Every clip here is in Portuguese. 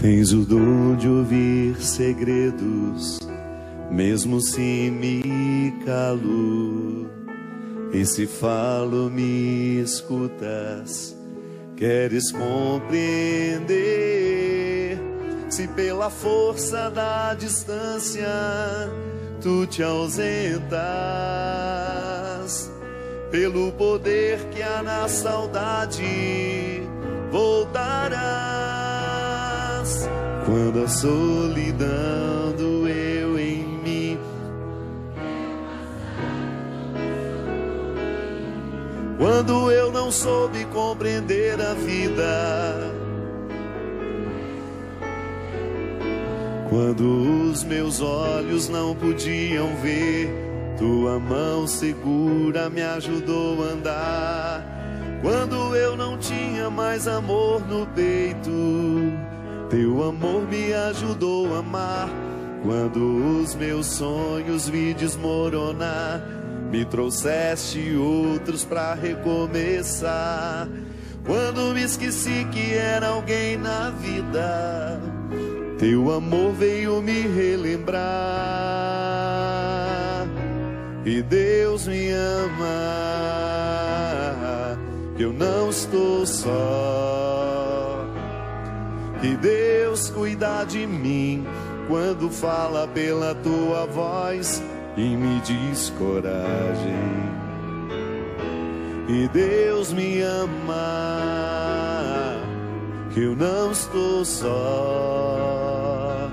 Tens o dom de ouvir segredos, mesmo se me calo. E se falo, me escutas, queres compreender. Se pela força da distância tu te ausentas, pelo poder que há na saudade voltarás. Quando a solidão doeu em mim, quando eu não soube compreender a vida, quando os meus olhos não podiam ver, tua mão segura me ajudou a andar. Quando eu não tinha mais amor no peito, teu amor me ajudou a amar. Quando os meus sonhos vi desmoronar, me trouxeste outros pra recomeçar. Quando me esqueci que era alguém na vida, teu amor veio me relembrar. E Deus me ama, que eu não estou só. Que Deus cuida de mim quando fala pela tua voz e me diz coragem. E Deus me ama, que eu não estou só.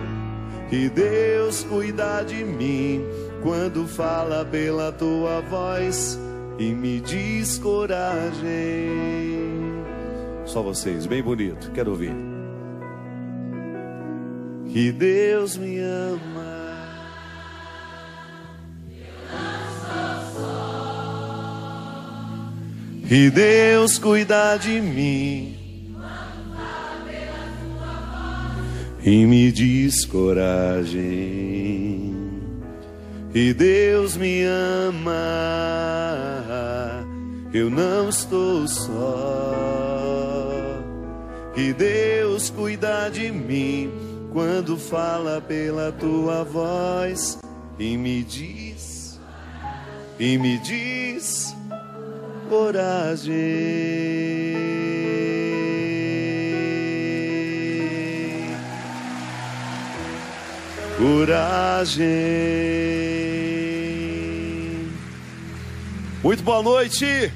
Que Deus cuida de mim quando fala pela tua voz e me diz coragem. Só vocês, bem bonito, quero ouvir. Que Deus me ama, que Deus cuida de mim e me diz coragem. Que Deus me ama, eu não estou só. Que Deus cuida de mim quando fala pela tua voz e me diz coragem. Coragem. Muito boa noite.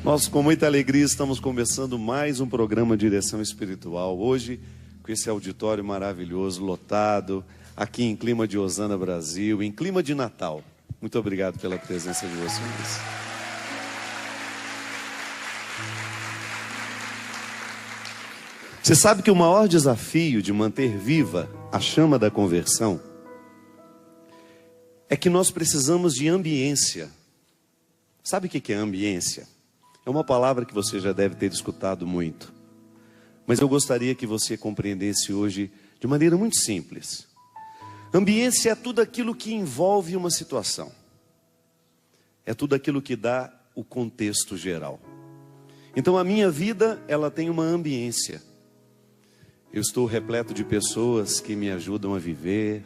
Nós, com muita alegria, estamos começando mais um programa Direção Espiritual. Hoje, com esse auditório maravilhoso, lotado, aqui em clima de Osana Brasil, em clima de Natal. Muito obrigado pela presença de vocês. Você sabe que o maior desafio de manter viva a chama da conversão é que nós precisamos de ambiência. Sabe o que é ambiência? É uma palavra que você já deve ter escutado muito. Mas eu gostaria que você compreendesse hoje de maneira muito simples. Ambiência é tudo aquilo que envolve uma situação. É tudo aquilo que dá o contexto geral. Então a minha vida, ela tem uma ambiência. Eu estou repleto de pessoas que me ajudam a viver,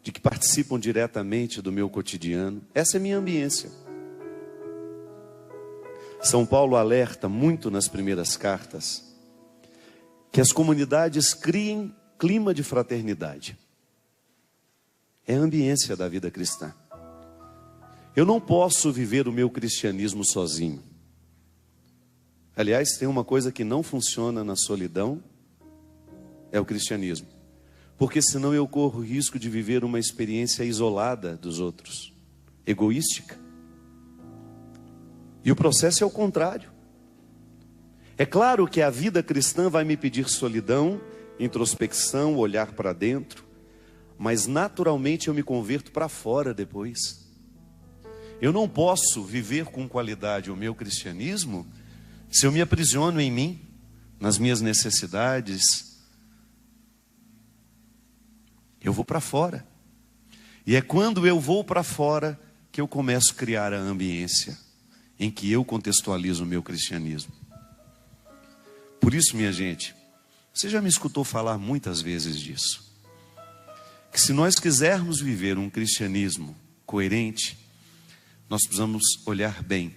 de que participam diretamente do meu cotidiano. Essa é a minha ambiência. São Paulo alerta muito nas primeiras cartas que as comunidades criem clima de fraternidade. É a ambiência da vida cristã. Eu não posso viver o meu cristianismo sozinho. Aliás, tem uma coisa que não funciona na solidão, é o cristianismo. Porque senão eu corro o risco de viver uma experiência isolada dos outros, egoística. E o processo é o contrário. É claro que a vida cristã vai me pedir solidão, introspecção, olhar para dentro, mas naturalmente eu me converto para fora depois. Eu não posso viver com qualidade o meu cristianismo se eu me aprisiono em mim, nas minhas necessidades. Eu vou para fora. E é quando eu vou para fora que eu começo a criar a ambiência em que eu contextualizo o meu cristianismo. Por isso, minha gente, Você já me escutou falar muitas vezes disso. Que se nós quisermos viver um cristianismo coerente, nós precisamos olhar bem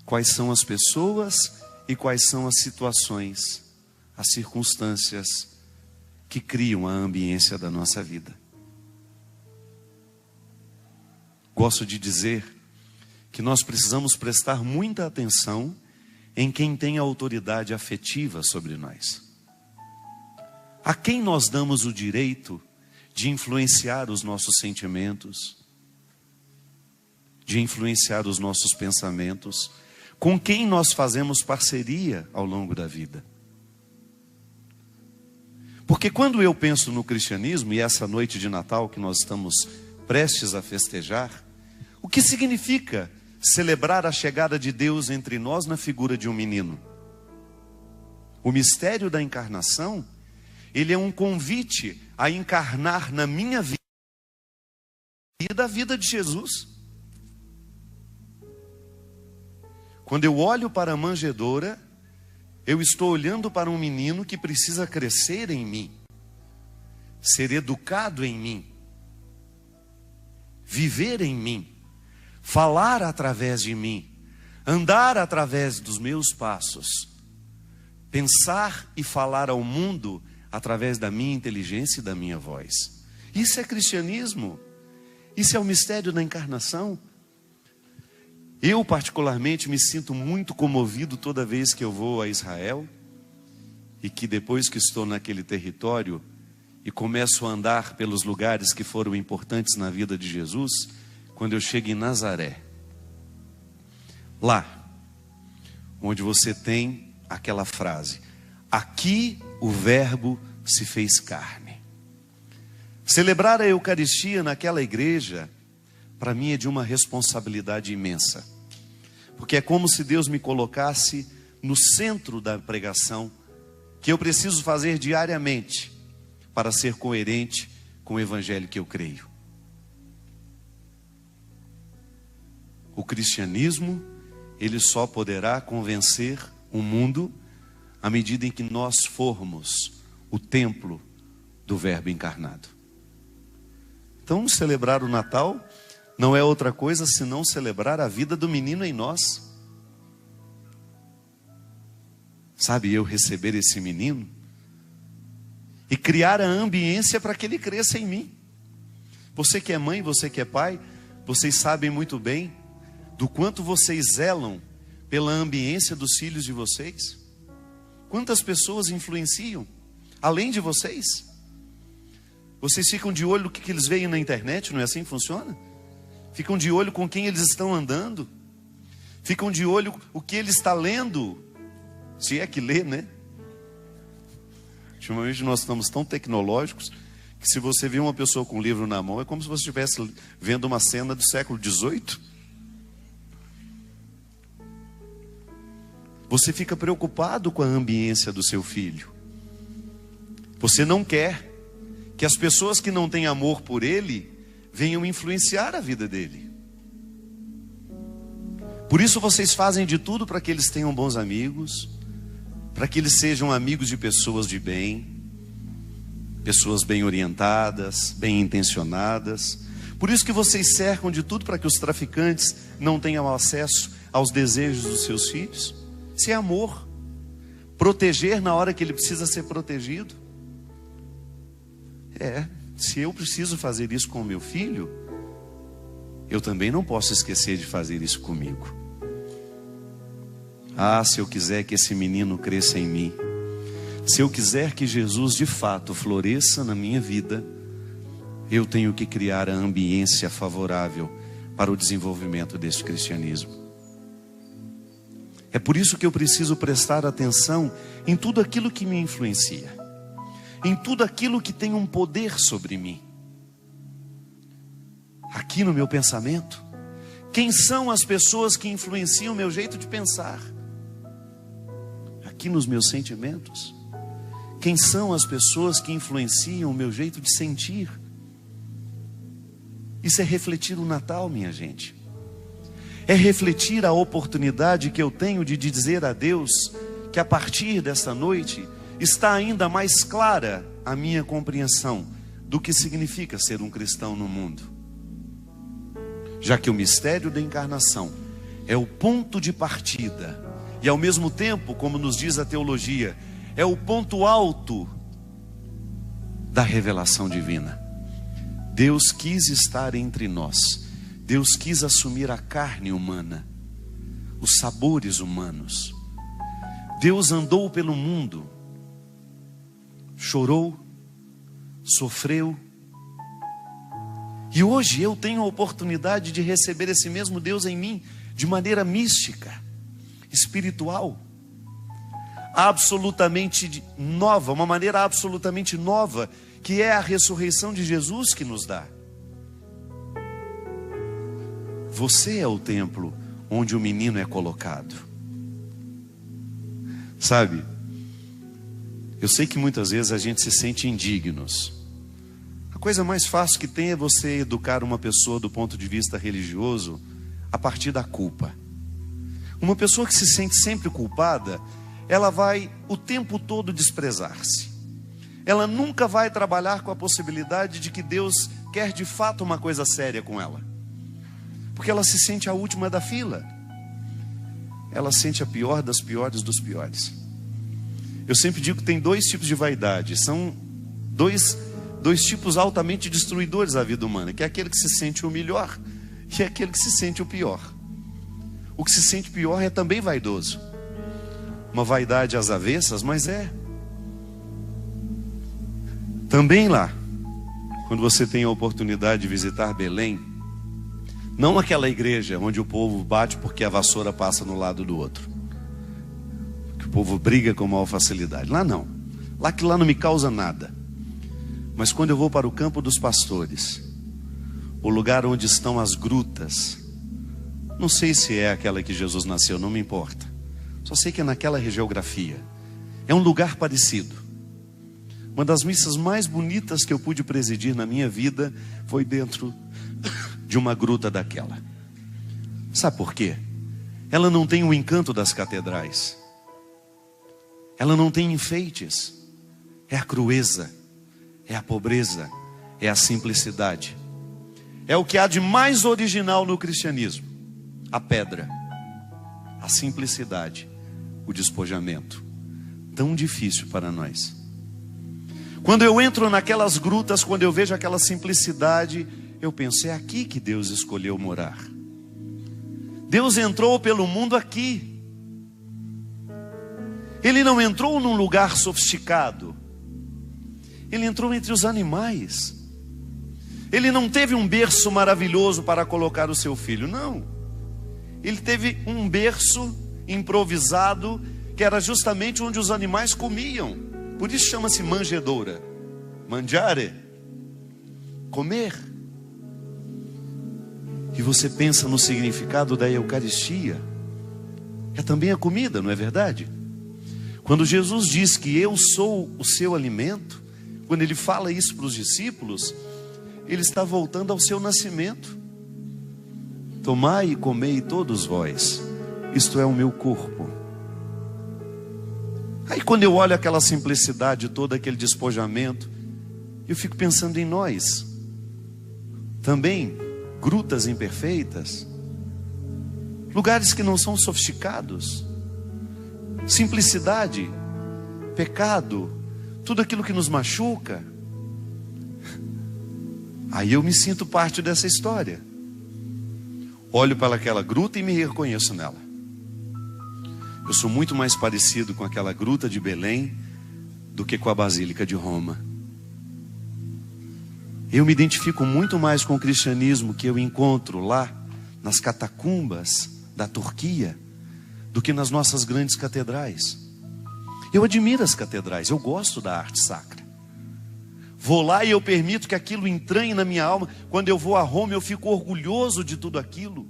quais são as pessoas e quais são as situações, as circunstâncias que criam a ambiência da nossa vida. Gosto de dizer que nós precisamos prestar muita atenção em quem tem autoridade afetiva sobre nós. A quem nós damos o direito de influenciar os nossos sentimentos, de influenciar os nossos pensamentos, com quem nós fazemos parceria ao longo da vida. Porque quando eu penso no cristianismo, e essa noite de Natal que nós estamos prestes a festejar, o que significa celebrar a chegada de Deus entre nós na figura de um menino? O mistério da encarnação, ele é um convite a encarnar na minha vida e da vida de Jesus. Quando eu olho para a manjedoura, eu estou olhando para um menino que precisa crescer em mim, ser educado em mim, viver em mim, falar através de mim, andar através dos meus passos, pensar e falar ao mundo através da minha inteligência e da minha voz. Isso é cristianismo. Isso é o mistério da encarnação. Eu particularmente me sinto muito comovido toda vez que eu vou a Israel, e que depois que estou naquele território e começo a andar pelos lugares que foram importantes na vida de Jesus, quando eu chego em Nazaré, lá onde você tem aquela frase: aqui o verbo se fez carne. Celebrar a Eucaristia naquela igreja, para mim é de uma responsabilidade imensa, porque é como se Deus me colocasse no centro da pregação, que eu preciso fazer diariamente, para ser coerente com o evangelho que eu creio. O cristianismo, ele só poderá convencer o mundo à medida em que nós formos o templo do Verbo encarnado. Então, celebrar o Natal não é outra coisa senão celebrar a vida do menino em nós. Sabe, eu receber esse menino e criar a ambiência para que ele cresça em mim. Você que é mãe, você que é pai, vocês sabem muito bem do quanto vocês zelam pela ambiência dos filhos de vocês. Quantas pessoas influenciam, além de vocês? Vocês ficam de olho no que eles veem na internet, não é assim que funciona? Ficam de olho com quem eles estão andando. Ficam de olho o que ele está lendo, se é que lê, né? Ultimamente nós estamos tão tecnológicos que se você vê uma pessoa com um livro na mão, é como se você estivesse vendo uma cena do século XVIII. Você fica preocupado com a ambiência do seu filho. Você não quer que as pessoas que não têm amor por ele venham influenciar a vida dele. Por isso vocês fazem de tudo para que eles tenham bons amigos, para que eles sejam amigos de pessoas de bem, pessoas bem orientadas, bem intencionadas. Por isso que vocês cercam de tudo para que os traficantes não tenham acesso aos desejos dos seus filhos. Isso é amor. Proteger na hora que ele precisa ser protegido. Se eu preciso fazer isso com o meu filho, eu também não posso esquecer de fazer isso comigo. Se eu quiser que esse menino cresça em mim, se eu quiser que Jesus de fato floresça na minha vida, eu tenho que criar a ambiência favorável para o desenvolvimento deste cristianismo. É por isso que eu preciso prestar atenção em tudo aquilo que me influencia, em tudo aquilo que tem um poder sobre mim. Aqui no meu pensamento, quem são as pessoas que influenciam o meu jeito de pensar? Aqui nos meus sentimentos, quem são as pessoas que influenciam o meu jeito de sentir? Isso é refletir o Natal, minha gente. É refletir a oportunidade que eu tenho de dizer a Deus que a partir dessa noite está ainda mais clara a minha compreensão do que significa ser um cristão no mundo. Já que o mistério da encarnação é o ponto de partida e ao mesmo tempo, como nos diz a teologia, é o ponto alto da revelação divina. Deus quis estar entre nós. Deus quis assumir a carne humana, os sabores humanos. Deus andou pelo mundo, chorou, sofreu. E hoje eu tenho a oportunidade de receber esse mesmo Deus em mim, de maneira mística, espiritual, absolutamente nova, uma maneira absolutamente nova, que é a ressurreição de Jesus que nos dá. Você é o templo onde o menino é colocado. Sabe, eu sei que muitas vezes a gente se sente indignos. A coisa mais fácil que tem é você educar uma pessoa do ponto de vista religioso a partir da culpa. Uma pessoa que se sente sempre culpada, ela vai o tempo todo desprezar-se. Ela nunca vai trabalhar com a possibilidade de que Deus quer de fato uma coisa séria com ela. Porque ela se sente a última da fila. Ela sente a pior das piores dos piores. Eu sempre digo que tem dois tipos de vaidade. São dois tipos altamente destruidores da vida humana, que é aquele que se sente o melhor e é aquele que se sente o pior. O que se sente pior é também vaidoso. Uma vaidade às avessas, mas é. Também lá, quando você tem a oportunidade de visitar Belém, não aquela igreja onde o povo bate porque a vassoura passa no lado do outro, que o povo briga com maior facilidade. Lá não, lá não me causa nada. Mas quando eu vou para o campo dos pastores, o lugar onde estão as grutas, não sei se é aquela que Jesus nasceu, não me importa, só sei que é naquela geografia, é um lugar parecido. Uma das missas mais bonitas que eu pude presidir na minha vida foi dentro de uma gruta daquela. Sabe por quê? Ela não tem o encanto das catedrais. Ela não tem enfeites. É a crueza, é a pobreza, é a simplicidade. É o que há de mais original no cristianismo. A pedra, a simplicidade, o despojamento. Tão difícil para nós. Quando eu entro naquelas grutas, quando eu vejo aquela simplicidade, eu penso, é aqui que Deus escolheu morar. Deus entrou pelo mundo aqui. Ele não entrou num lugar sofisticado. Ele entrou entre os animais. Ele não teve um berço maravilhoso para colocar o seu filho, não. Ele teve um berço improvisado, que era justamente onde os animais comiam. Por isso chama-se manjedoura. Mangiare, comer. E você pensa no significado da Eucaristia. É também a comida, não é verdade? Quando Jesus diz que eu sou o seu alimento, quando ele fala isso para os discípulos, ele está voltando ao seu nascimento. Tomai e comei todos vós, isto é o meu corpo. Aí quando eu olho aquela simplicidade toda, aquele despojamento, eu fico pensando em nós. Também, grutas imperfeitas, lugares que não são sofisticados, simplicidade, pecado, tudo aquilo que nos machuca. Aí eu me sinto parte dessa história. Olho para aquela gruta e me reconheço nela. Eu sou muito mais parecido com aquela gruta de Belém do que com a Basílica de Roma. Eu me identifico muito mais com o cristianismo que eu encontro lá nas catacumbas da Turquia do que nas nossas grandes catedrais. Eu admiro as catedrais, eu gosto da arte sacra. Vou lá e eu permito que aquilo entranhe na minha alma. Quando eu vou a Roma, eu fico orgulhoso de tudo aquilo.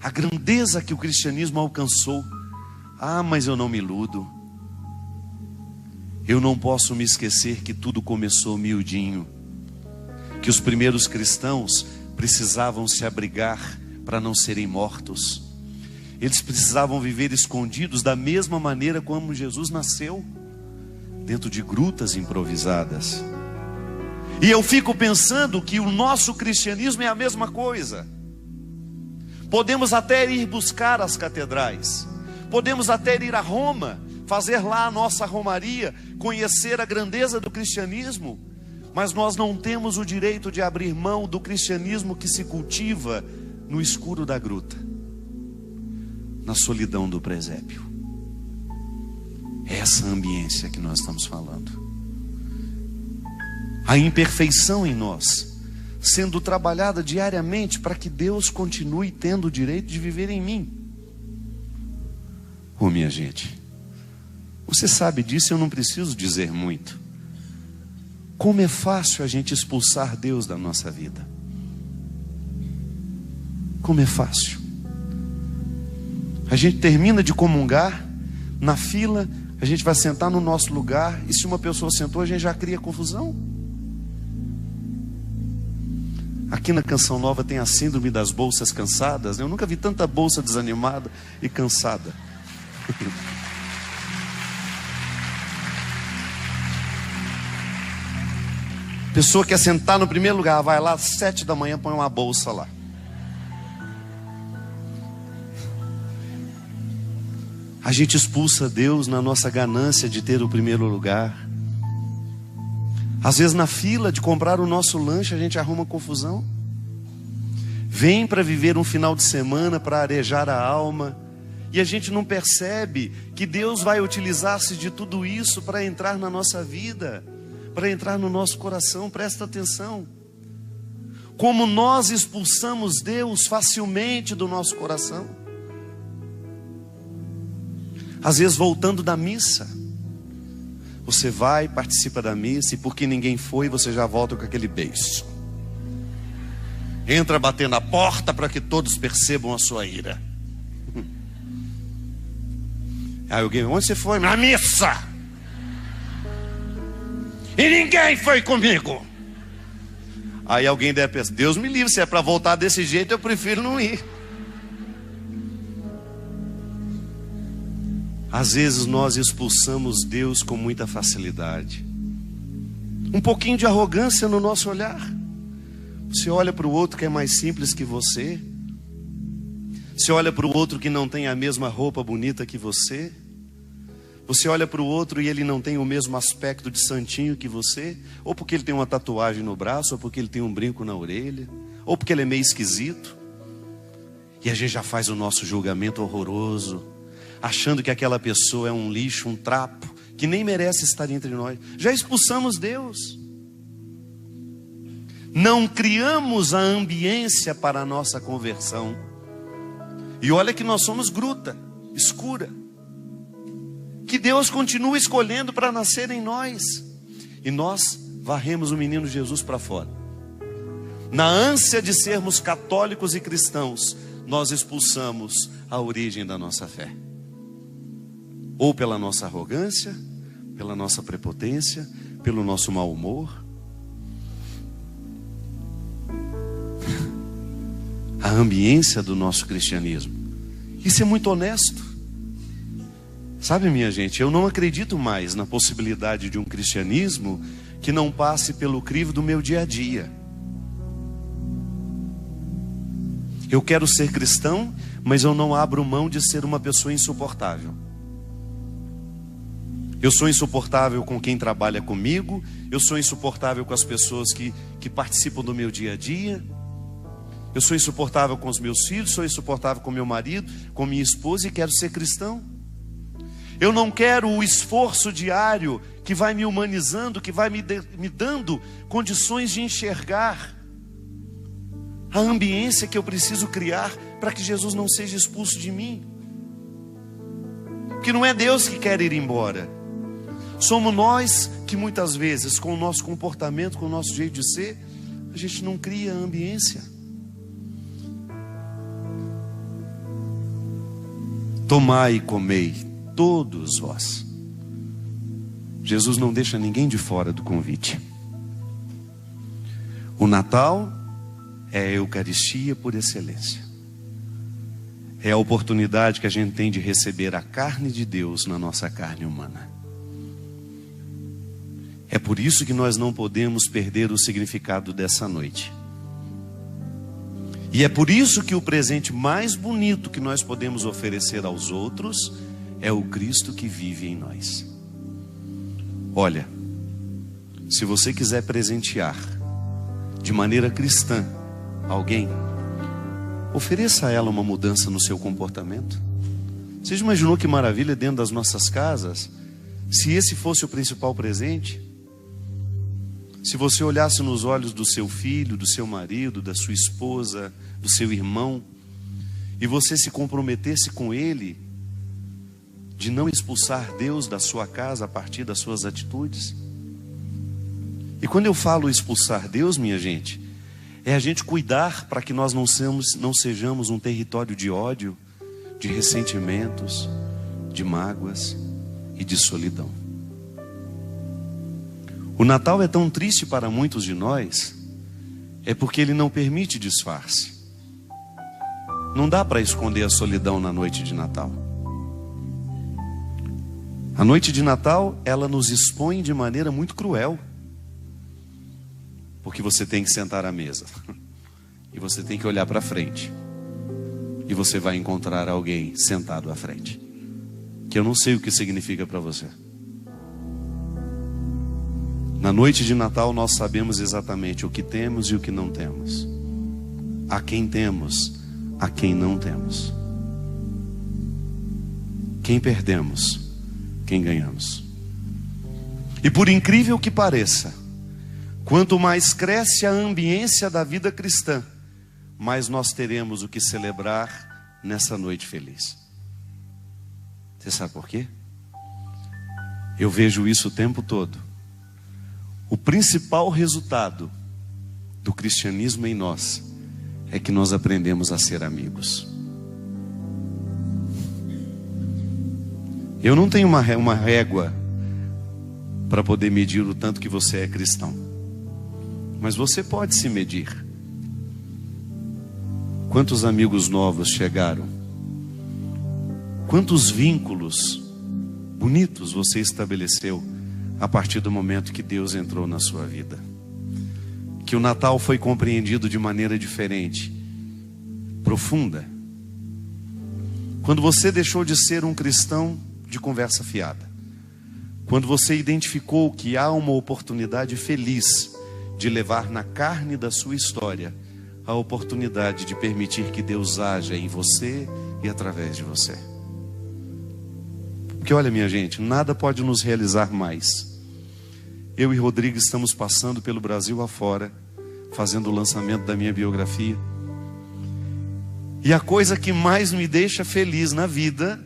A grandeza que o cristianismo alcançou. Ah, mas eu não me iludo. Eu não posso me esquecer que tudo começou miudinho. Que os primeiros cristãos precisavam se abrigar para não serem mortos. Eles precisavam viver escondidos da mesma maneira como Jesus nasceu. dentro de grutas improvisadas. E eu fico pensando que o nosso cristianismo é a mesma coisa. Podemos até ir buscar as catedrais, podemos até ir a Roma, fazer lá a nossa romaria, conhecer a grandeza do cristianismo, mas nós não temos o direito de abrir mão do cristianismo que se cultiva no escuro da gruta, na solidão do presépio. É essa ambiência que nós estamos falando. A imperfeição em nós, sendo trabalhada diariamente para que Deus continue tendo o direito de viver em mim. Oh, minha gente, você sabe disso, eu não preciso dizer muito. Como é fácil a gente expulsar Deus da nossa vida. Como é fácil. A gente termina de comungar, na fila, a gente vai sentar no nosso lugar, e se uma pessoa sentou, a gente já cria confusão. Aqui na Canção Nova tem a síndrome das bolsas cansadas, né? Eu nunca vi tanta bolsa desanimada e cansada. Pessoa quer sentar no primeiro lugar, vai lá às 7 da manhã, põe uma bolsa lá. A gente expulsa Deus na nossa ganância de ter o primeiro lugar. Às vezes na fila de comprar o nosso lanche a gente arruma confusão. Vem para viver um final de semana, para arejar a alma, e a gente não percebe que Deus vai utilizar-se de tudo isso para entrar na nossa vida, para entrar no nosso coração. Presta atenção. Como nós expulsamos Deus facilmente do nosso coração. Às vezes voltando da missa, você vai, participa da missa, e porque ninguém foi, você já volta com aquele beijo. Entra batendo a porta para que todos percebam a sua ira. Aí alguém, onde você foi? Na missa! E ninguém foi comigo. Aí alguém deve pensar, Deus me livre, se é para voltar desse jeito, eu prefiro não ir. Às vezes nós expulsamos Deus com muita facilidade. Um pouquinho de arrogância no nosso olhar. Você olha para o outro que é mais simples que você. Você olha para o outro que não tem a mesma roupa bonita que você. Você olha para o outro e ele não tem o mesmo aspecto de santinho que você. Ou porque ele tem uma tatuagem no braço, ou porque ele tem um brinco na orelha, ou porque ele é meio esquisito. E a gente já faz o nosso julgamento horroroso, achando que aquela pessoa é um lixo, um trapo, que nem merece estar entre nós. Já expulsamos Deus. Não criamos a ambiência para a nossa conversão. E olha que nós somos gruta, escura, que Deus continua escolhendo para nascer em nós. E nós varremos o menino Jesus para fora. Na ânsia de sermos católicos e cristãos, nós expulsamos a origem da nossa fé. Ou pela nossa arrogância, pela nossa prepotência, pelo nosso mau humor. A ambiência do nosso cristianismo. Isso é muito honesto. Sabe, minha gente, eu não acredito mais na possibilidade de um cristianismo que não passe pelo crivo do meu dia a dia. Eu quero ser cristão, mas eu não abro mão de ser uma pessoa insuportável. Eu sou insuportável com quem trabalha comigo, eu sou insuportável com as pessoas que participam do meu dia a dia, eu sou insuportável com os meus filhos, sou insuportável com meu marido, com minha esposa, e quero ser cristão. Eu não quero o esforço diário que vai me humanizando, que vai me dando condições de enxergar a ambiência que eu preciso criar para que Jesus não seja expulso de mim. Porque não é Deus que quer ir embora. Somos nós que muitas vezes, com o nosso comportamento, com o nosso jeito de ser, a gente não cria a ambiência. Tomai e comei, todos vós. Jesus não deixa ninguém de fora do convite. O Natal é a Eucaristia por excelência. É a oportunidade que a gente tem de receber a carne de Deus na nossa carne humana. É por isso que nós não podemos perder o significado dessa noite. E é por isso que o presente mais bonito que nós podemos oferecer aos outros é o Cristo que vive em nós. Olha, se você quiser presentear de maneira cristã alguém, ofereça a ela uma mudança no seu comportamento. Você já imaginou que maravilha dentro das nossas casas, se esse fosse o principal presente? Se você olhasse nos olhos do seu filho, do seu marido, da sua esposa, do seu irmão, e você se comprometesse com ele de não expulsar Deus da sua casa a partir das suas atitudes. E quando eu falo expulsar Deus, minha gente, é a gente cuidar para que nós não sejamos um território de ódio, de ressentimentos, de mágoas e de solidão. O Natal é tão triste para muitos de nós, é porque ele não permite disfarce. Não dá para esconder a solidão na noite de Natal. A noite de Natal, ela nos expõe de maneira muito cruel. Porque você tem que sentar à mesa. E você tem que olhar para frente. E você vai encontrar alguém sentado à frente. Que eu não sei o que significa para você. Na noite de Natal nós sabemos exatamente o que temos e o que não temos. A quem temos, a quem não temos. Quem perdemos, quem ganhamos. E por incrível que pareça, quanto mais cresce a ambiência da vida cristã, mais nós teremos o que celebrar nessa noite feliz. Você sabe por quê? Eu vejo isso o tempo todo. O principal resultado do cristianismo em nós é que nós aprendemos a ser amigos. Eu não tenho uma régua para poder medir o tanto que você é cristão, mas você pode se medir. Quantos amigos novos chegaram? Quantos vínculos bonitos você estabeleceu a partir do momento que Deus entrou na sua vida? Que o Natal foi compreendido de maneira diferente, profunda. Quando você deixou de ser um cristão de conversa fiada. Quando você identificou que há uma oportunidade feliz de levar na carne da sua história a oportunidade de permitir que Deus haja em você e através de você. Porque olha, minha gente, nada pode nos realizar mais. Eu e Rodrigo estamos passando pelo Brasil afora, fazendo o lançamento da minha biografia. E a coisa que mais me deixa feliz na vida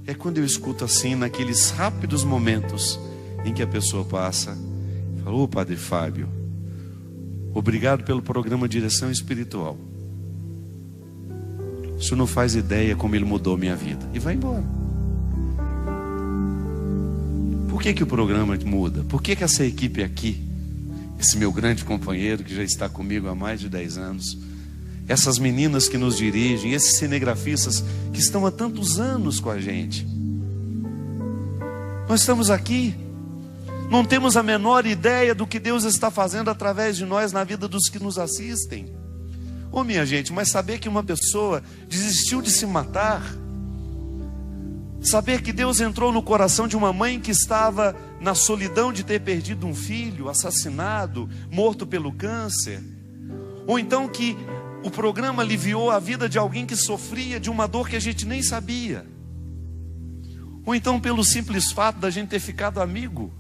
é quando eu escuto assim, naqueles rápidos momentos em que a pessoa passa e fala: ô Padre Fábio, obrigado pelo programa Direção Espiritual. O senhor não faz ideia como ele mudou minha vida. E vai embora. Por que o programa muda? Por que essa equipe aqui, esse meu grande companheiro que já está comigo há mais de 10 anos, essas meninas que nos dirigem, esses cinegrafistas que estão há tantos anos com a gente, nós estamos aqui, não temos a menor ideia do que Deus está fazendo através de nós na vida dos que nos assistem. Ô minha gente, mas saber que uma pessoa desistiu de se matar, saber que Deus entrou no coração de uma mãe que estava na solidão de ter perdido um filho, assassinado, morto pelo câncer, ou então que o programa aliviou a vida de alguém que sofria de uma dor que a gente nem sabia, ou então pelo simples fato da gente ter ficado amigo.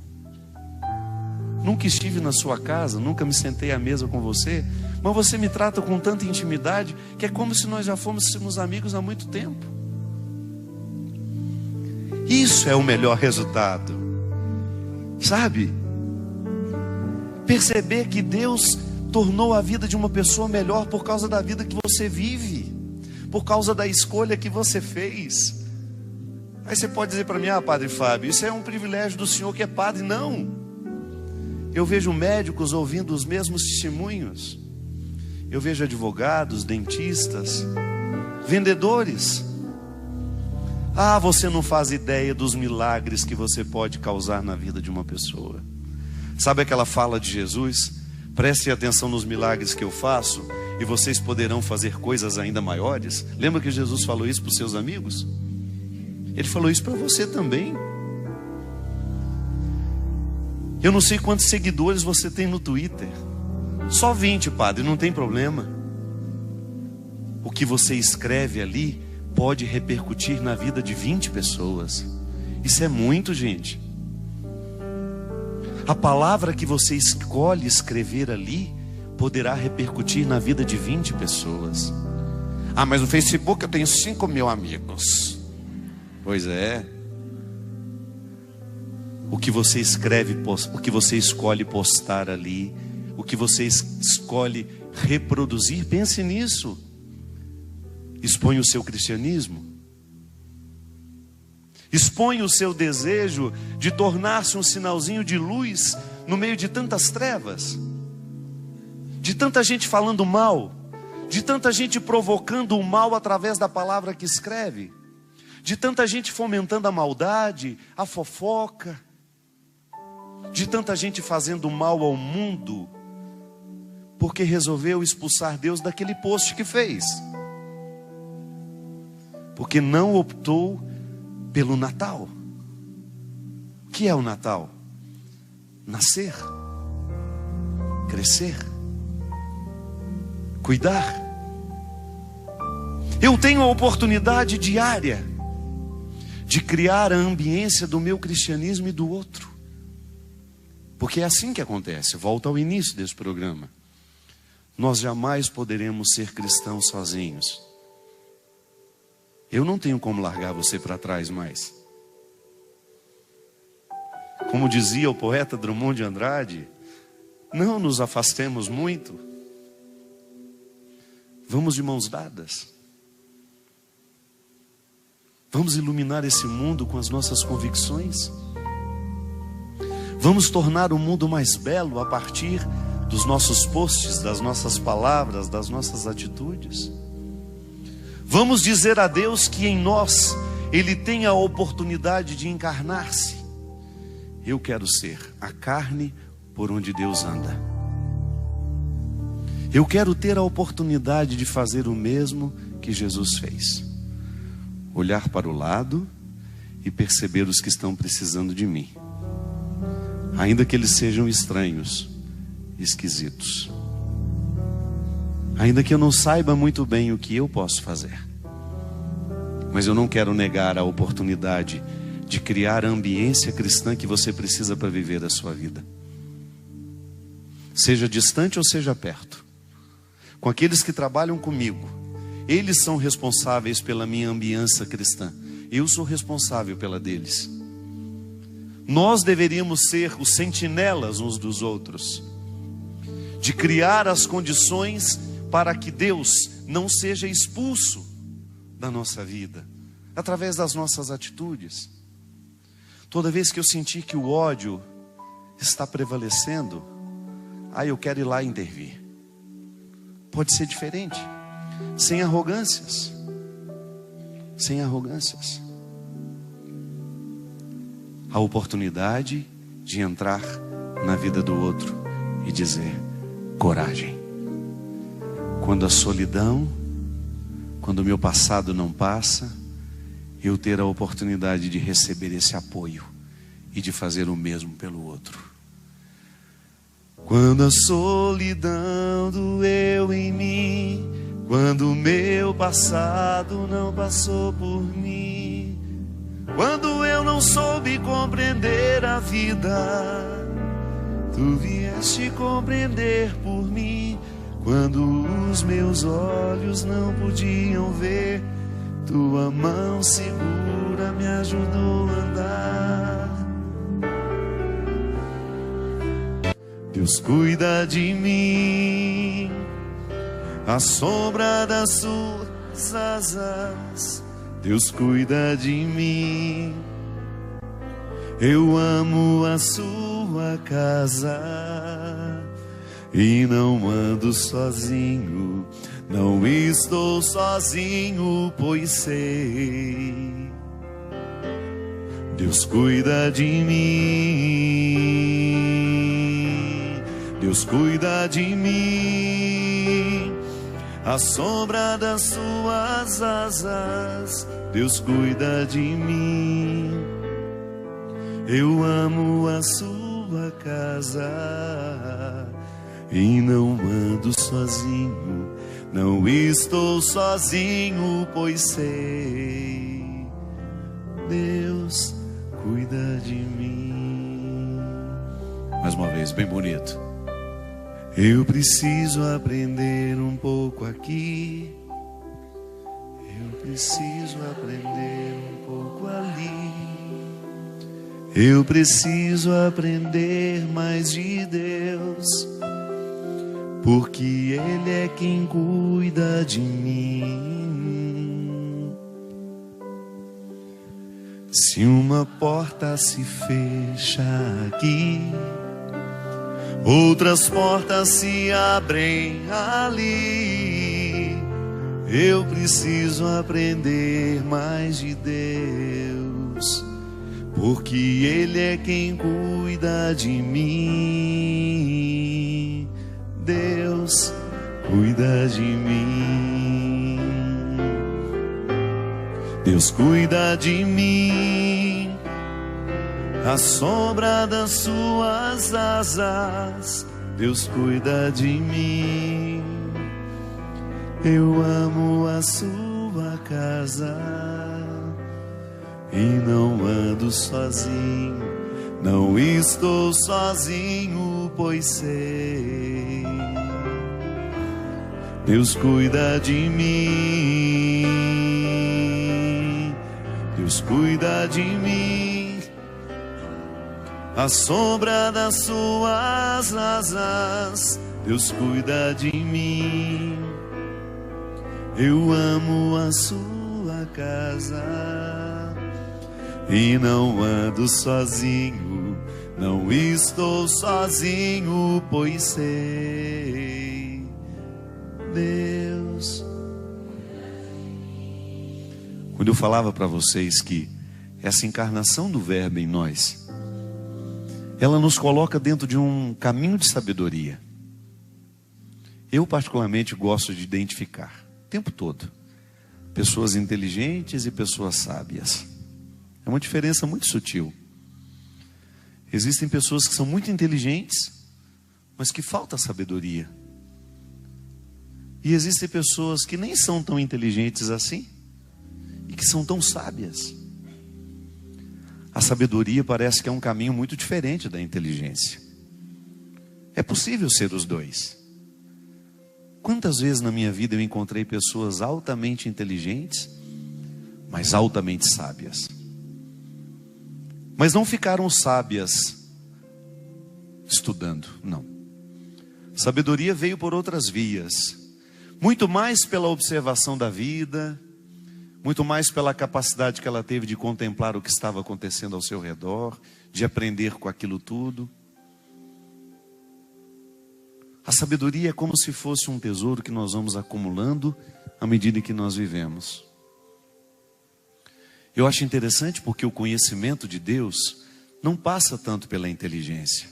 Nunca estive na sua casa, nunca me sentei à mesa com você, mas você me trata com tanta intimidade que é como se nós já fôssemos amigos há muito tempo. Isso é o melhor resultado, sabe? Perceber que Deus tornou a vida de uma pessoa melhor por causa da vida que você vive, por causa da escolha que você fez. Aí você pode dizer para mim: ah, Padre Fábio, isso é um privilégio do senhor que é padre. Não, eu vejo médicos ouvindo os mesmos testemunhos, eu vejo advogados, dentistas, vendedores. Ah, você não faz ideia dos milagres que você pode causar na vida de uma pessoa. Sabe aquela fala de Jesus? Prestem atenção nos milagres que eu faço e vocês poderão fazer coisas ainda maiores. Lembra que Jesus falou isso para os seus amigos? Ele falou isso para você também. Eu não sei quantos seguidores você tem no Twitter. Só 20, padre, não tem problema. O que você escreve ali pode repercutir na vida de 20 pessoas. Isso é muito, gente. A palavra que você escolhe escrever ali poderá repercutir na vida de 20 pessoas. Ah, mas no Facebook eu tenho 5.000 amigos. Pois é. O que você escreve, o que você escolhe postar ali, o que você escolhe reproduzir, pense nisso. Expõe o seu cristianismo. Expõe o seu desejo de tornar-se um sinalzinho de luz no meio de tantas trevas, de tanta gente falando mal, de tanta gente provocando o mal através da palavra que escreve, de tanta gente fomentando a maldade, a fofoca, de tanta gente fazendo mal ao mundo, porque resolveu expulsar Deus daquele post que fez, porque não optou pelo Natal. O que é o Natal? Nascer, crescer, cuidar. Eu tenho a oportunidade diária de criar a ambiência do meu cristianismo e do outro, porque é assim que acontece. Volta ao início desse programa. Nós jamais poderemos ser cristãos sozinhos. Eu não tenho como largar você para trás mais. Como dizia o poeta Drummond de Andrade, não nos afastemos muito. Vamos de mãos dadas. Vamos iluminar esse mundo com as nossas convicções. Vamos tornar o mundo mais belo a partir dos nossos posts, das nossas palavras, das nossas atitudes. Vamos dizer a Deus que em nós Ele tem a oportunidade de encarnar-se. Eu quero ser a carne por onde Deus anda. Eu quero ter a oportunidade de fazer o mesmo que Jesus fez. Olhar para o lado e perceber os que estão precisando de mim, ainda que eles sejam estranhos, esquisitos, ainda que eu não saiba muito bem o que eu posso fazer, mas eu não quero negar a oportunidade de criar a ambiência cristã que você precisa para viver a sua vida, seja distante ou seja perto. Com aqueles que trabalham comigo, eles são responsáveis pela minha ambiência cristã, eu sou responsável pela deles. Nós deveríamos ser os sentinelas uns dos outros, de criar as condições para que Deus não seja expulso da nossa vida, através das nossas atitudes. Toda vez que eu sentir que o ódio está prevalecendo, eu quero ir lá intervir. Pode ser diferente, sem arrogâncias, sem arrogâncias. A oportunidade de entrar na vida do outro e dizer: coragem. Quando a solidão, quando o meu passado não passa, eu ter a oportunidade de receber esse apoio e de fazer o mesmo pelo outro. Quando a solidão doeu em mim, quando o meu passado não passou por mim, quando eu não soube compreender a vida, tu vieste compreender por mim. Quando os meus olhos não podiam ver, tua mão segura me ajudou a andar. Deus cuida de mim, à sombra das suas asas. Deus cuida de mim, eu amo a sua casa e não ando sozinho, não estou sozinho, pois sei, Deus cuida de mim. Deus cuida de mim. À sombra das suas asas, Deus cuida de mim. Eu amo a sua casa e não ando sozinho, não estou sozinho, pois sei, Deus cuida de mim. Mais uma vez, bem bonito. Eu preciso aprender um pouco aqui, eu preciso aprender um pouco ali, eu preciso aprender mais de Deus, porque Ele é quem cuida de mim. Se uma porta se fecha aqui, outras portas se abrem ali. Eu preciso aprender mais de Deus, porque Ele é quem cuida de mim. Deus cuida de mim. Deus cuida de mim. À sombra das suas asas, Deus cuida de mim. Eu amo a sua casa e não ando sozinho, não estou sozinho, pois sei, Deus cuida de mim. Deus cuida de mim. À sombra das suas asas, Deus cuida de mim. Eu amo a sua casa e não ando sozinho, não estou sozinho, pois sei, Deus. Quando eu falava para vocês que essa encarnação do Verbo em nós, ela nos coloca dentro de um caminho de sabedoria. Eu particularmente gosto de identificar, o tempo todo, pessoas inteligentes e pessoas sábias. É uma diferença muito sutil. Existem pessoas que são muito inteligentes, mas que falta sabedoria. E existem pessoas que nem são tão inteligentes assim, e que são tão sábias. A sabedoria parece que é um caminho muito diferente da inteligência. É possível ser os dois. Quantas vezes na minha vida eu encontrei pessoas altamente inteligentes, mas altamente sábias. Mas não ficaram sábias estudando, não. Sabedoria veio por outras vias. Muito mais pela observação da vida, muito mais pela capacidade que ela teve de contemplar o que estava acontecendo ao seu redor, de aprender com aquilo tudo. A sabedoria é como se fosse um tesouro que nós vamos acumulando à medida que nós vivemos. Eu acho interessante porque o conhecimento de Deus não passa tanto pela inteligência.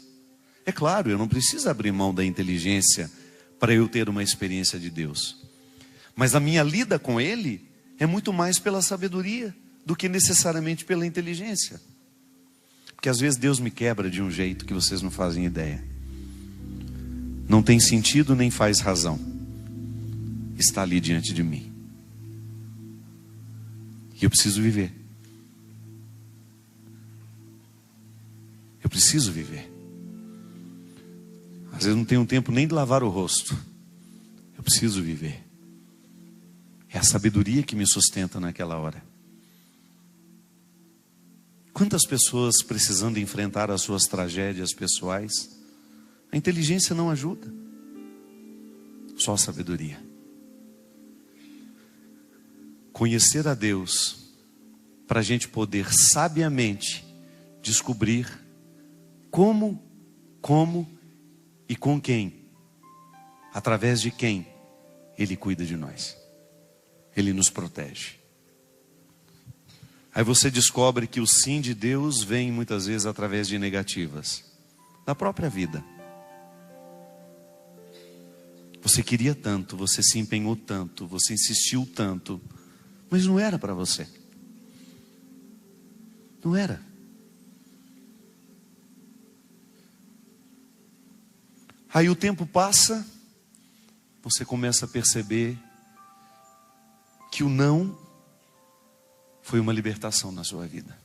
É claro, eu não preciso abrir mão da inteligência para eu ter uma experiência de Deus. Mas a minha lida com Ele é muito mais pela sabedoria do que necessariamente pela inteligência. Porque às vezes Deus me quebra de um jeito que vocês não fazem ideia. Não tem sentido nem faz razão. Está ali diante de mim. E eu preciso viver. Eu preciso viver. Às vezes não tenho tempo nem de lavar o rosto. Eu preciso viver. É a sabedoria que me sustenta naquela hora. Quantas pessoas precisando enfrentar as suas tragédias pessoais, a inteligência não ajuda, só a sabedoria. Conhecer a Deus, para a gente poder sabiamente descobrir como e com quem, através de quem Ele cuida de nós. Ele nos protege. Aí você descobre que o sim de Deus vem muitas vezes através de negativas da própria vida. Você queria tanto, você se empenhou tanto, você insistiu tanto, mas não era para você. Não era. Aí o tempo passa, você começa a perceber que o não foi uma libertação na sua vida.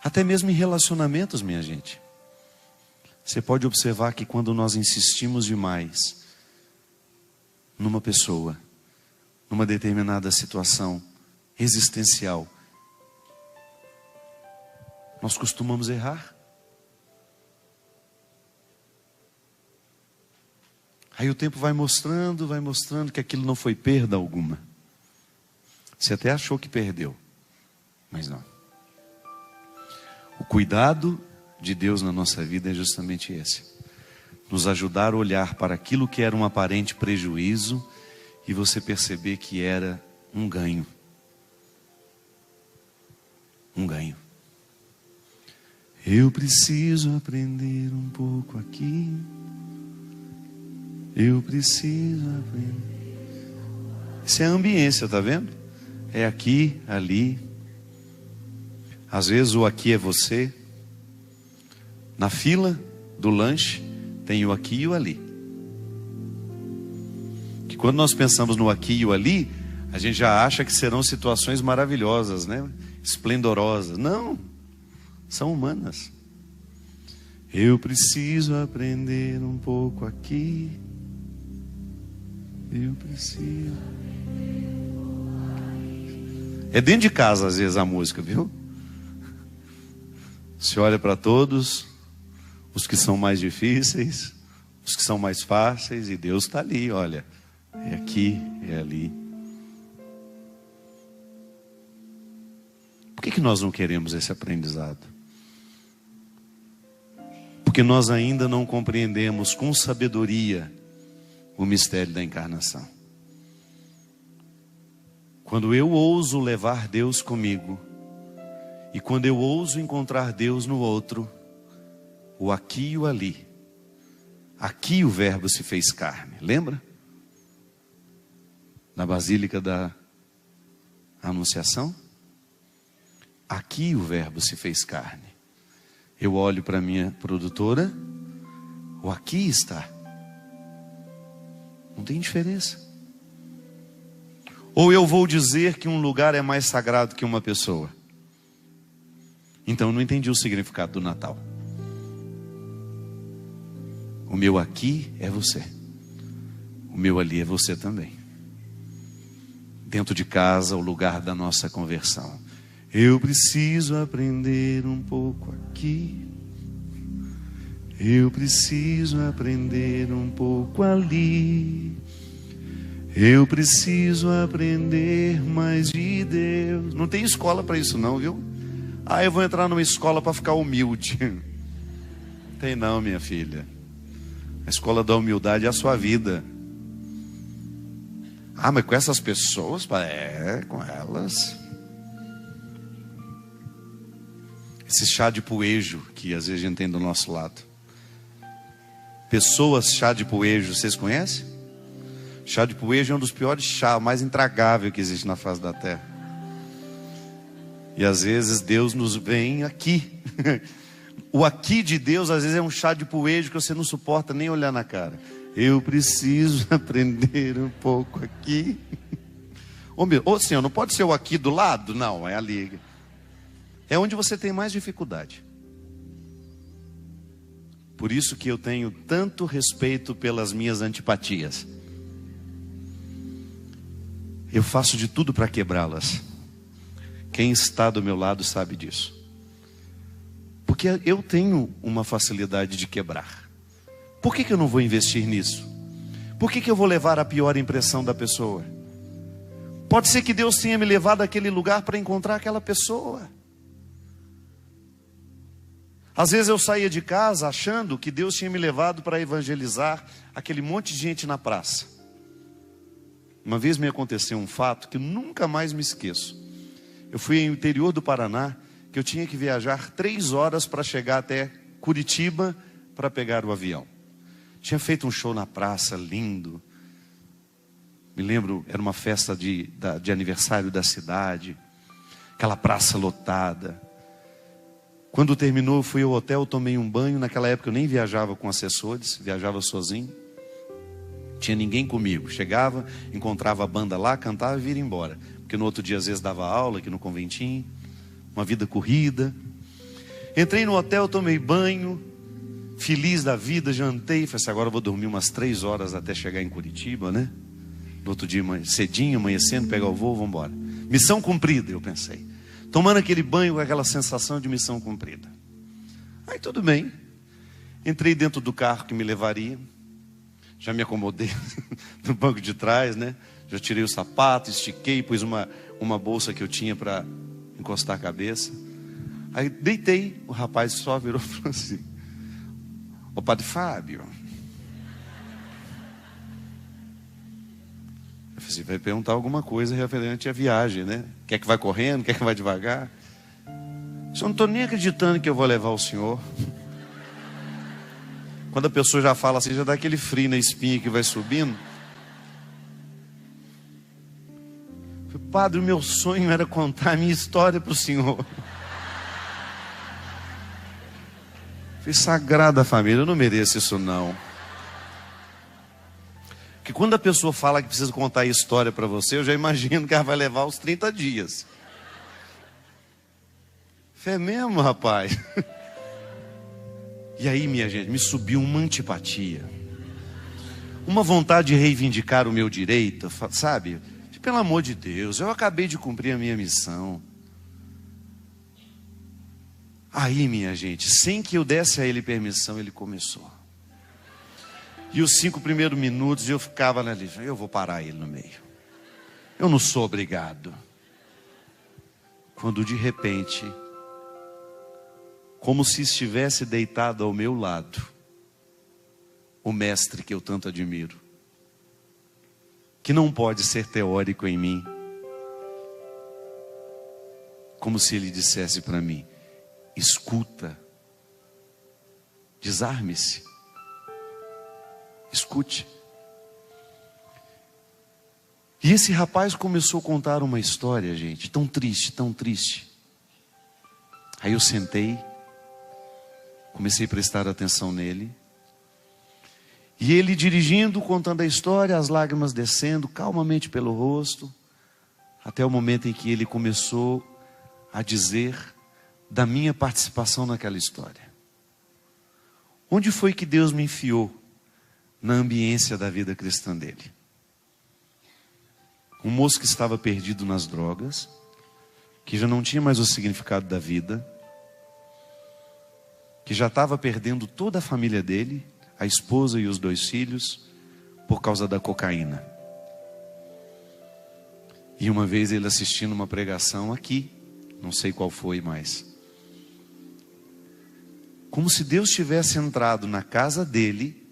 Até mesmo em relacionamentos, minha gente. Você pode observar que quando nós insistimos demais numa pessoa, numa determinada situação existencial, nós costumamos errar. Aí o tempo vai mostrando que aquilo não foi perda alguma. Você até achou que perdeu, mas não. O cuidado de Deus na nossa vida é justamente esse: nos ajudar a olhar para aquilo que era um aparente prejuízo e você perceber que era um ganho. Um ganho. Eu preciso aprender um pouco aqui. Eu preciso aprender. Isso é a ambiência, tá vendo? É aqui, ali. Às vezes o aqui é você. Na fila do lanche tem o aqui e o ali. Que quando nós pensamos no aqui e o ali, a gente já acha que serão situações maravilhosas, né? Esplendorosas. Não, são humanas. Eu preciso aprender um pouco aqui. Eu preciso. É dentro de casa às vezes a música, viu? Você olha para todos, os que são mais difíceis, os que são mais fáceis, e Deus está ali, olha. É aqui, é ali. Por que nós não queremos esse aprendizado? Porque nós ainda não compreendemos com sabedoria o mistério da encarnação. Quando eu ouso levar Deus comigo, e quando eu ouso encontrar Deus no outro, o aqui e o ali, aqui o verbo se fez carne, lembra? Na Basílica da Anunciação, aqui o verbo se fez carne. Eu olho para minha produtora, o aqui está. Não tem diferença. Ou eu vou dizer que um lugar é mais sagrado que uma pessoa. Então eu não entendi o significado do Natal. O meu aqui é você. O meu ali é você também. Dentro de casa, o lugar da nossa conversão. Eu preciso aprender um pouco aqui. Eu preciso aprender um pouco ali. Eu preciso aprender mais de Deus. Não tem escola para isso não, viu? Ah, eu vou entrar numa escola para ficar humilde. Tem não, minha filha. A escola da humildade é a sua vida. Ah, mas com essas pessoas? É, com elas. Esse chá de poejo que às vezes a gente tem do nosso lado. Pessoas chá de poejo, vocês conhecem? Chá de poejo é um dos piores chás, mais intragável que existe na face da terra. E às vezes Deus nos vem aqui. O aqui de Deus às vezes é um chá de poejo que você não suporta nem olhar na cara. Eu preciso aprender um pouco aqui. Ô Senhor, não pode ser o aqui do lado? Não, é ali. É onde você tem mais dificuldade. Por isso que eu tenho tanto respeito pelas minhas antipatias. Eu faço de tudo para quebrá-las. Quem está do meu lado sabe disso. Porque eu tenho uma facilidade de quebrar. Por que eu não vou investir nisso? Por que eu vou levar a pior impressão da pessoa? Pode ser que Deus tenha me levado àquele lugar para encontrar aquela pessoa. Às vezes eu saía de casa achando que Deus tinha me levado para evangelizar aquele monte de gente na praça. Uma vez me aconteceu um fato que nunca mais me esqueço. Eu fui no interior do Paraná, que eu tinha que viajar 3 horas para chegar até Curitiba para pegar o avião. Tinha feito um show na praça, lindo. Me lembro, era uma festa de aniversário da cidade. Aquela praça lotada. Quando terminou, fui ao hotel, tomei um banho. Naquela época eu nem viajava com assessores, viajava sozinho. Tinha ninguém comigo. Chegava, encontrava a banda lá, cantava e vira embora. Porque no outro dia às vezes dava aula aqui no conventinho. Uma vida corrida. Entrei no hotel, tomei banho. Feliz da vida, jantei. Falei assim, agora eu vou dormir umas 3 horas até chegar em Curitiba, né? No outro dia, cedinho, amanhecendo, pegar o voo, vamos embora. Missão cumprida, eu pensei. Tomando aquele banho com aquela sensação de missão cumprida. Aí tudo bem. Entrei dentro do carro que me levaria. Já me acomodei no banco de trás, né? Já tirei o sapato, estiquei, pus uma bolsa que eu tinha para encostar a cabeça. Aí deitei, o rapaz só virou e falou assim: ô Padre Fábio. Eu falei assim, vai perguntar alguma coisa referente à viagem, né? Quer que vai correndo, quer que vai devagar? Eu não estou nem acreditando que eu vou levar o senhor. Quando a pessoa já fala assim, já dá aquele frio na espinha que vai subindo. Eu falei, padre, o meu sonho era contar a minha história para o senhor. Eu falei, Sagrada Família, eu não mereço isso não. Porque quando a pessoa fala que precisa contar a história para você, eu já imagino que ela vai levar os 30 dias. É mesmo, rapaz? E aí, minha gente, me subiu uma antipatia. Uma vontade de reivindicar o meu direito, sabe? Pelo amor de Deus, eu acabei de cumprir a minha missão. Aí, minha gente, sem que eu desse a ele permissão, ele começou. E os 5 primeiros minutos eu ficava ali, eu vou parar ele no meio. Eu não sou obrigado. Quando de repente, como se estivesse deitado ao meu lado, o mestre que eu tanto admiro, que não pode ser teórico em mim, como se ele dissesse para mim: escuta, desarme-se, escute. E esse rapaz começou a contar uma história, gente, tão triste, tão triste. Aí eu sentei, comecei a prestar atenção nele. E ele dirigindo, contando a história, as lágrimas descendo calmamente pelo rosto, até o momento em que ele começou a dizer da minha participação naquela história. Onde foi que Deus me enfiou na ambiência da vida cristã dele? Um moço que estava perdido nas drogas, que já não tinha mais o significado da vida, que já estava perdendo toda a família dele, a esposa e os 2 filhos, por causa da cocaína. E uma vez ele assistindo uma pregação aqui, não sei qual foi mais, como se Deus tivesse entrado na casa dele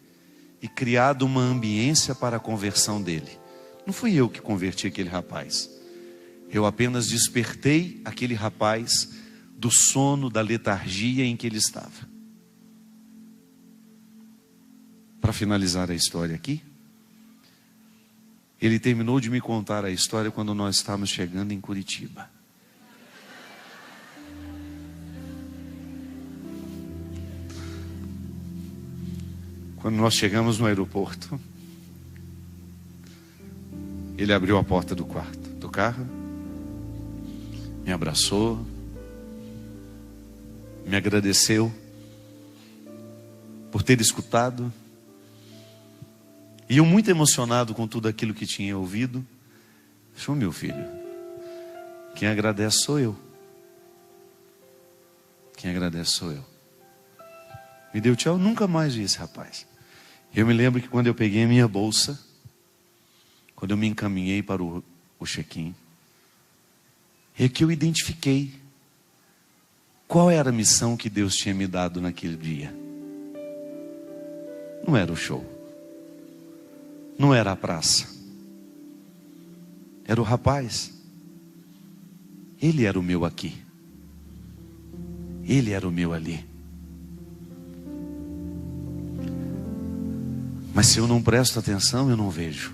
e criado uma ambiência para a conversão dele. Não fui eu que converti aquele rapaz. Eu apenas despertei aquele rapaz do sono, da letargia em que ele estava. Para finalizar a história aqui, ele terminou de me contar a história quando nós estávamos chegando em Curitiba. Quando nós chegamos no aeroporto, ele abriu a porta do quarto, do carro, me abraçou, me agradeceu por ter escutado. E eu muito emocionado com tudo aquilo que tinha ouvido. Falei, meu filho, quem agradece sou eu. Quem agradece sou eu. Me deu tchau, nunca mais vi esse rapaz. Eu me lembro que quando eu peguei a minha bolsa, quando eu me encaminhei para o check-in, é que eu identifiquei qual era a missão que Deus tinha me dado naquele dia. Não era o show. Não era a praça. Era o rapaz. Ele era o meu aqui. Ele era o meu ali. Mas se eu não presto atenção, eu não vejo.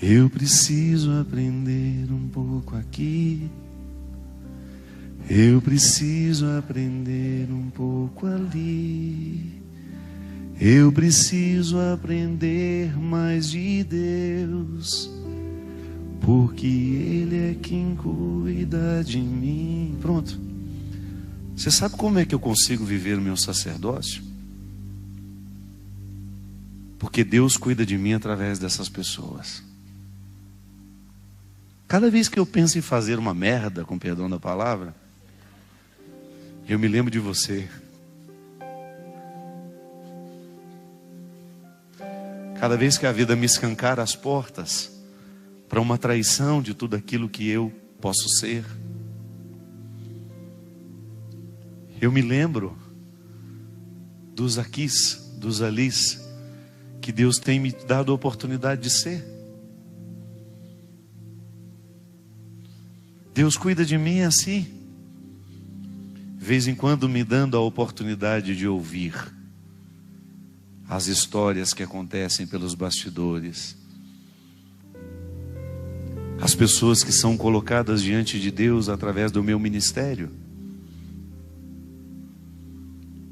Eu preciso aprender um pouco aqui. Eu preciso aprender um pouco ali. Eu preciso aprender mais de Deus, porque Ele é quem cuida de mim. Pronto. Você sabe como é que eu consigo viver o meu sacerdócio? Porque Deus cuida de mim através dessas pessoas. Cada vez que eu penso em fazer uma merda, com perdão da palavra, eu me lembro de você. Cada vez que a vida me escancara as portas para uma traição de tudo aquilo que eu posso ser, eu me lembro dos aquis, dos alis, que Deus tem me dado a oportunidade de ser. Deus cuida de mim assim, de vez em quando me dando a oportunidade de ouvir as histórias que acontecem pelos bastidores, as pessoas que são colocadas diante de Deus através do meu ministério.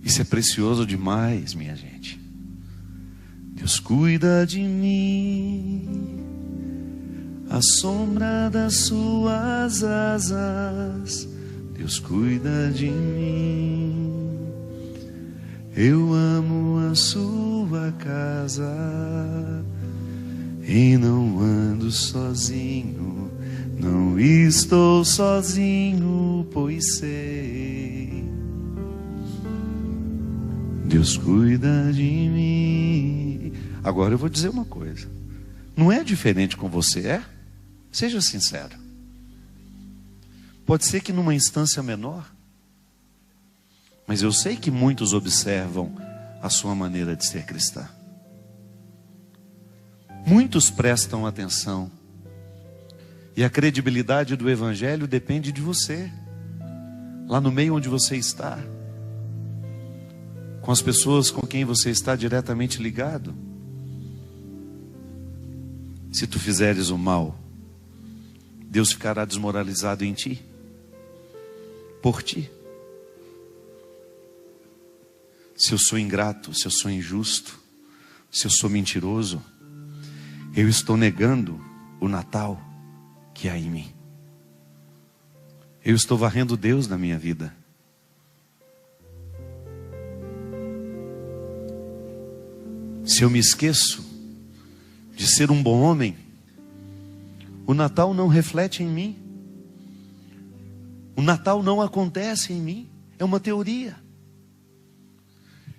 Isso é precioso demais, minha gente. Deus cuida de mim, à sombra das suas asas. Deus cuida de mim. Eu amo a sua casa e não ando sozinho. Não estou sozinho, pois sei. Deus cuida de mim. Agora eu vou dizer uma coisa. Não é diferente com você, é? Seja sincero. Pode ser que numa instância menor, mas eu sei que muitos observam a sua maneira de ser cristã. Muitos prestam atenção. E a credibilidade do Evangelho depende de você. Lá no meio onde você está. Com as pessoas com quem você está diretamente ligado. Se tu fizeres o mal, Deus ficará desmoralizado em ti. Por ti. Se eu sou ingrato, se eu sou injusto, se eu sou mentiroso, eu estou negando o Natal que há em mim. Eu estou varrendo Deus na minha vida. Se eu me esqueço de ser um bom homem, o Natal não reflete em mim. O Natal não acontece em mim. É uma teoria.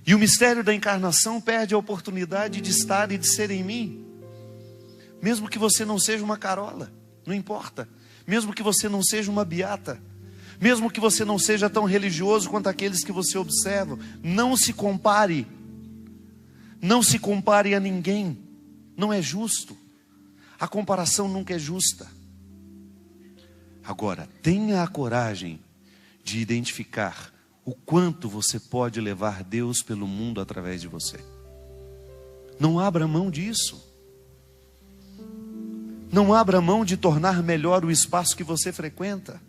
E o mistério da encarnação perde a oportunidade de estar e de ser em mim. Mesmo que você não seja uma carola, não importa. Mesmo que você não seja uma beata. Mesmo que você não seja tão religioso quanto aqueles que você observa. Não se compare. Não se compare a ninguém. Não é justo. A comparação nunca é justa. Agora, tenha a coragem de identificar o quanto você pode levar Deus pelo mundo através de você. Não abra mão disso. Não abra mão de tornar melhor o espaço que você frequenta.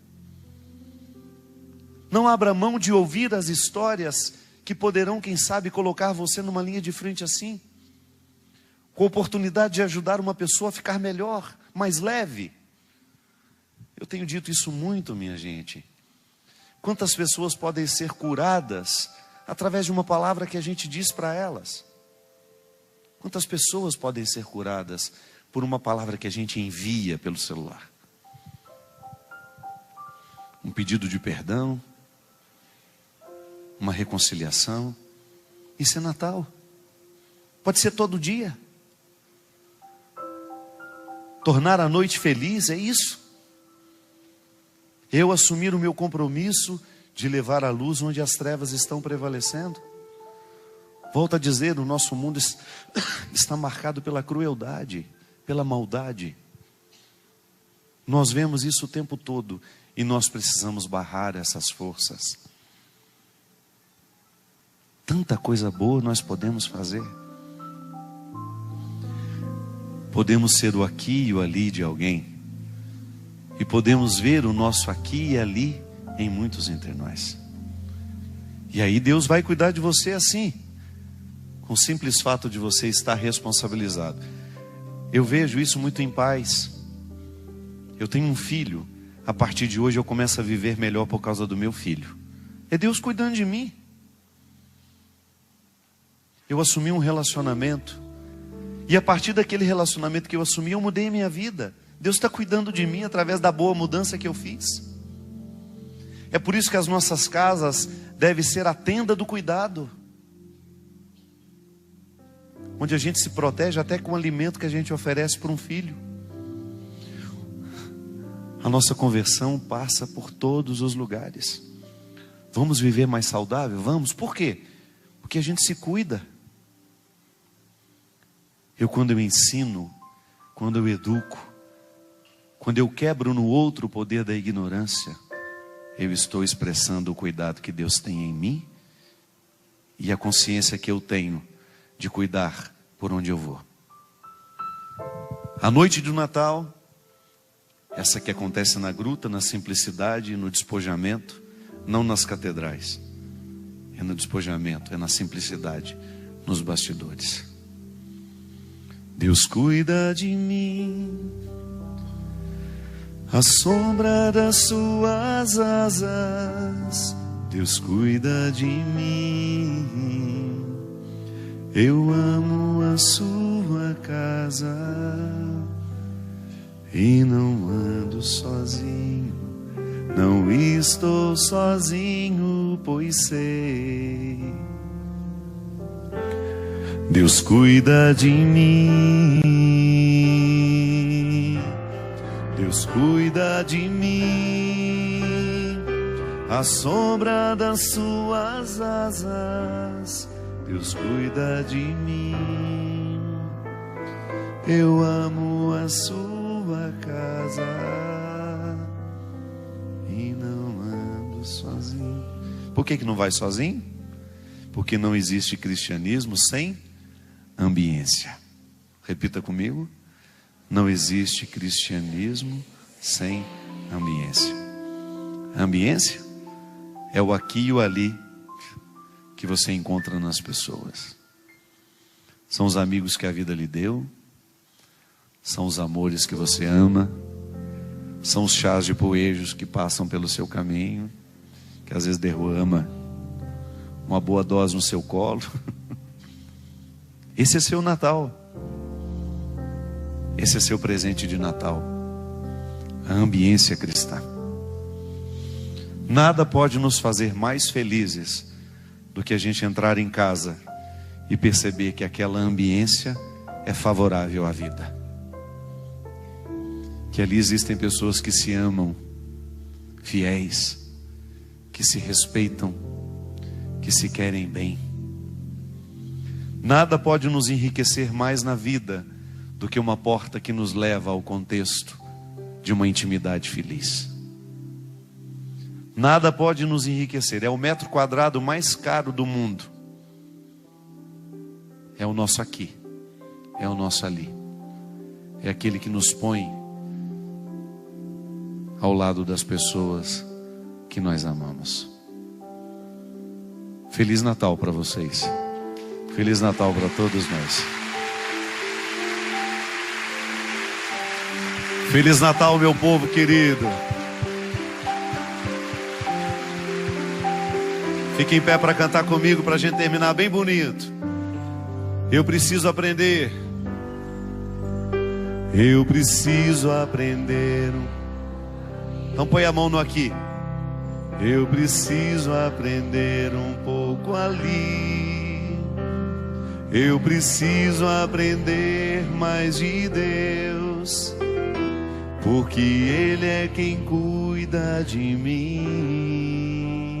Não abra mão de ouvir as histórias que poderão, quem sabe, colocar você numa linha de frente assim, com a oportunidade de ajudar uma pessoa a ficar melhor, mais leve. Eu tenho dito isso muito, minha gente. Quantas pessoas podem ser curadas através de uma palavra que a gente diz para elas? Quantas pessoas podem ser curadas por uma palavra que a gente envia pelo celular? Um pedido de perdão, uma reconciliação. Isso é Natal. Pode ser todo dia. Tornar a noite feliz é isso. Eu assumir o meu compromisso de levar a luz onde as trevas estão prevalecendo. Volto a dizer, o nosso mundo está marcado pela crueldade, pela maldade. Nós vemos isso o tempo todo e nós precisamos barrar essas forças. Tanta coisa boa nós podemos fazer. Podemos ser o aqui e o ali de alguém. E podemos ver o nosso aqui e ali em muitos entre nós. E aí Deus vai cuidar de você assim, com o simples fato de você estar responsabilizado. Eu vejo isso muito em paz. Eu tenho um filho. A partir de hoje eu começo a viver melhor por causa do meu filho. É Deus cuidando de mim. Eu assumi um relacionamento. E a partir daquele relacionamento que eu assumi, eu mudei a minha vida. Deus está cuidando de mim através da boa mudança que eu fiz. É por isso que as nossas casas devem ser a tenda do cuidado, onde a gente se protege até com o alimento que a gente oferece para um filho. A nossa conversão passa por todos os lugares. Vamos viver mais saudável? Vamos. Por quê? Porque a gente se cuida. Quando eu ensino, quando eu educo, quando eu quebro no outro o poder da ignorância, eu estou expressando o cuidado que Deus tem em mim e a consciência que eu tenho de cuidar por onde eu vou. A noite do Natal, essa que acontece na gruta, na simplicidade, no despojamento, não nas catedrais. É no despojamento, é na simplicidade, nos bastidores. Deus cuida de mim, à sombra das suas asas. Deus cuida de mim. Eu amo a sua casa e não ando sozinho. Não estou sozinho, pois sei. Deus cuida de mim. Deus cuida de mim, à sombra das suas asas. Deus cuida de mim. Eu amo a sua casa e não ando sozinho. Por que não vai sozinho? Porque não existe cristianismo sem ambiência. Repita comigo. Não existe cristianismo sem ambiência. A ambiência é o aqui e o ali que você encontra nas pessoas. São os amigos que a vida lhe deu, são os amores que você ama, são os chás de poejos que passam pelo seu caminho, que às vezes derrama uma boa dose no seu colo. Esse é seu Natal. Esse é seu presente de Natal. A ambiência cristã. Nada pode nos fazer mais felizes do que a gente entrar em casa e perceber que aquela ambiência é favorável à vida. Que ali existem pessoas que se amam, fiéis, que se respeitam, que se querem bem. Nada pode nos enriquecer mais na vida do que uma porta que nos leva ao contexto de uma intimidade feliz. Nada pode nos enriquecer. É o metro quadrado mais caro do mundo. É o nosso aqui, é o nosso ali. É aquele que nos põe ao lado das pessoas que nós amamos. Feliz Natal para vocês. Feliz Natal para todos nós. Feliz Natal, meu povo querido. Fique em pé para cantar comigo, para a gente terminar bem bonito. Eu preciso aprender. Eu preciso aprender. Então põe a mão no aqui. Eu preciso aprender um pouco ali. Eu preciso aprender mais de Deus, porque Ele é quem cuida de mim.